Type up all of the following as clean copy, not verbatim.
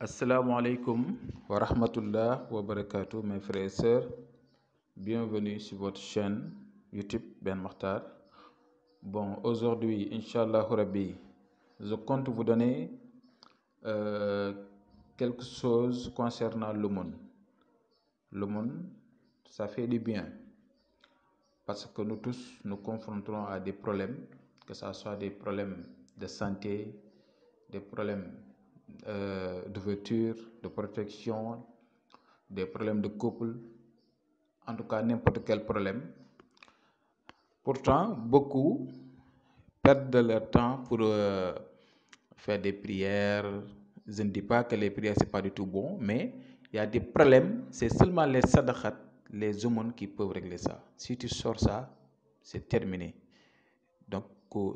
Assalamu alaikum wa rahmatullah wa barakatuh, mes frères et sœurs. Bienvenue sur votre chaîne YouTube Ben Makhtar. Bon, aujourd'hui, Inch'Allah Rabbi, je compte vous donner quelque chose concernant l'aumône. L'aumône, ça fait du bien parce que nous tous nous confronterons à des problèmes, que ce soit des problèmes de santé, des problèmes d'ouverture, de protection, des problèmes de couple, en tout cas n'importe quel problème. Pourtant, beaucoup perdent de leur temps pour faire des prières. Je ne dis pas que les prières c'est pas du tout bon, mais il y a des problèmes, c'est seulement les sadaqat, les aumônes qui peuvent régler ça. Si tu sors ça, c'est terminé. Donc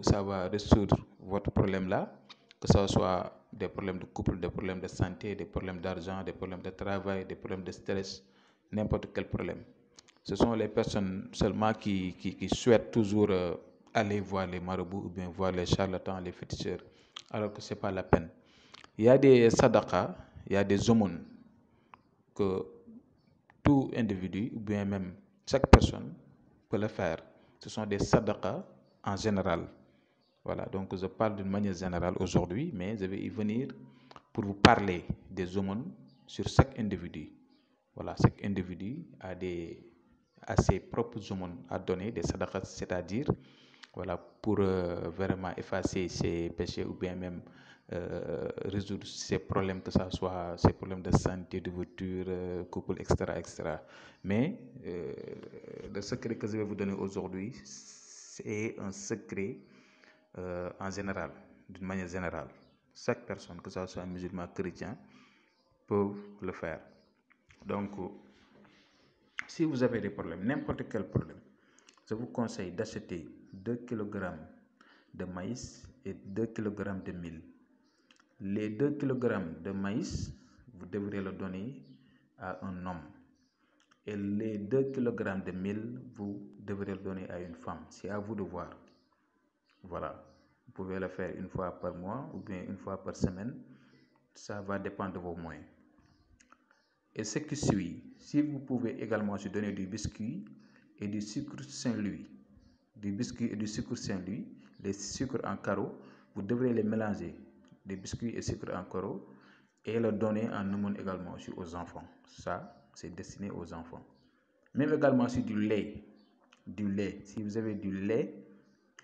ça va résoudre votre problème là, que ce soit des problèmes de couple, des problèmes de santé, des problèmes d'argent, des problèmes de travail, des problèmes de stress, n'importe quel problème. Ce sont les personnes seulement qui souhaitent toujours aller voir les marabouts ou bien voir les charlatans, les féticheurs, alors que ce n'est pas la peine. Il y a des sadaqas, il y a des aumônes que tout individu ou bien même chaque personne peut le faire. Ce sont des sadaqas en général. Voilà, donc je parle d'une manière générale aujourd'hui, mais je vais y venir pour vous parler des aumônes sur chaque individu. Voilà, chaque individu a ses propres aumônes à donner, des sadaqas, c'est-à-dire voilà, pour vraiment effacer ses péchés ou bien même résoudre ses problèmes, que ce soit ses problèmes de santé, de voiture, couple, etc., etc. Mais le secret que je vais vous donner aujourd'hui, c'est un secret en général, d'une manière générale. Chaque personne, que ce soit musulman, chrétien, peut le faire. Donc, si vous avez des problèmes, n'importe quel problème, je vous conseille d'acheter 2 kg de maïs et 2 kg de mil. Les 2 kg de maïs, vous devrez le donner à un homme. Et les 2 kg de mil, vous devrez le donner à une femme. C'est à vous de voir. Voilà. Vous pouvez le faire une fois par mois ou bien une fois par semaine. Ça va dépendre de vos moyens. Et ce qui suit, si vous pouvez également se donner du biscuit et du sucre Saint-Louis, du biscuit et du sucre Saint-Louis, les sucres en carreaux, vous devrez les mélanger, des biscuits et sucre en carreaux, et le donner en aumône également aussi aux enfants. Ça, c'est destiné aux enfants. Même également sur du lait, si vous avez du lait,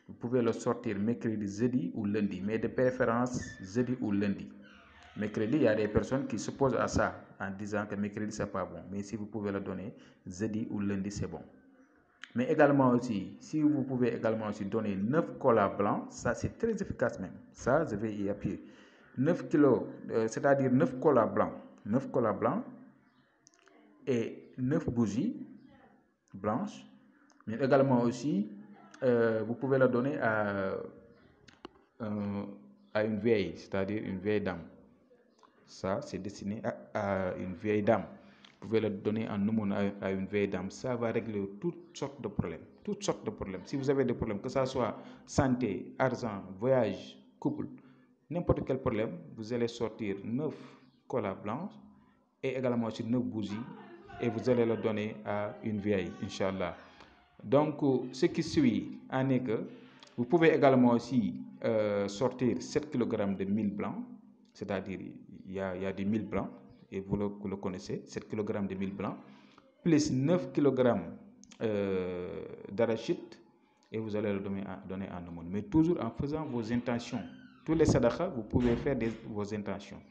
vous pouvez le sortir mercredi, jeudi ou lundi, mais de préférence jeudi ou lundi. Mercredi, il y a des personnes qui s'opposent à ça en disant que mercredi, c'est pas bon. Mais si vous pouvez le donner jeudi ou lundi, c'est bon. Mais également aussi, si vous pouvez également aussi donner 9 colas blancs, ça c'est très efficace même. Ça, je vais y appuyer. 9 kilos, c'est-à-dire 9 colas blancs. 9 colas blancs et 9 bougies blanches. Mais également aussi, vous pouvez le donner à une vieille, c'est-à-dire une vieille dame. Ça, c'est destiné à une vieille dame. Vous pouvez le donner en aumône à une vieille dame. Ça va régler toutes sortes de problèmes. Toutes sortes de problèmes. Si vous avez des problèmes, que ce soit santé, argent, voyage, couple, n'importe quel problème, vous allez sortir 9 colas blanches et également aussi 9 bougies et vous allez le donner à une vieille, Inch'Allah. Donc, ce qui suit en est que vous pouvez également aussi sortir 7 kg de mil blanc, c'est-à-dire il y a du mil blanc, et vous le connaissez, 7 kg de mil blanc, plus 9 kg d'arachide, et vous allez le donner en aumône. Mais toujours en faisant vos intentions. Tous les sadaqas, vous pouvez faire vos intentions.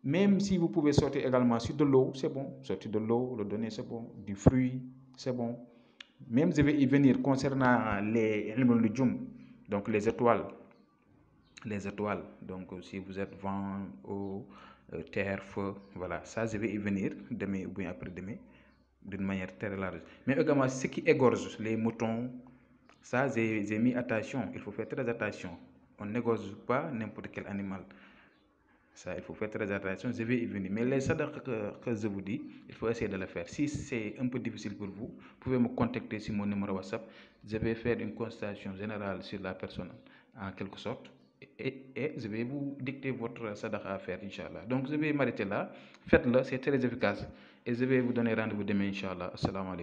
Même si vous pouvez sortir également sur de l'eau, c'est bon. Sortir de l'eau, le donner, c'est bon. Du fruit, c'est bon. Même je vais y venir concernant les nujum, donc les étoiles. Les étoiles, donc si vous êtes vent, eau, terre, feu, voilà, ça je vais y venir demain ou bien après-demain d'une manière très large. Mais également ce qui égorge les moutons, ça j'ai mis attention, il faut faire très attention. On n'égorge pas n'importe quel animal. Ça, il faut faire très attention, je vais y venir. Mais les sadaqas que je vous dis, il faut essayer de le faire. Si c'est un peu difficile pour vous, vous pouvez me contacter sur mon numéro WhatsApp. Je vais faire une consultation générale sur la personne, en quelque sorte. et je vais vous dicter votre sadaqa à faire, Inch'Allah. Donc, je vais m'arrêter là. Faites-le, c'est très efficace. Et je vais vous donner rendez-vous demain, Inch'Allah. Assalamu alaikum.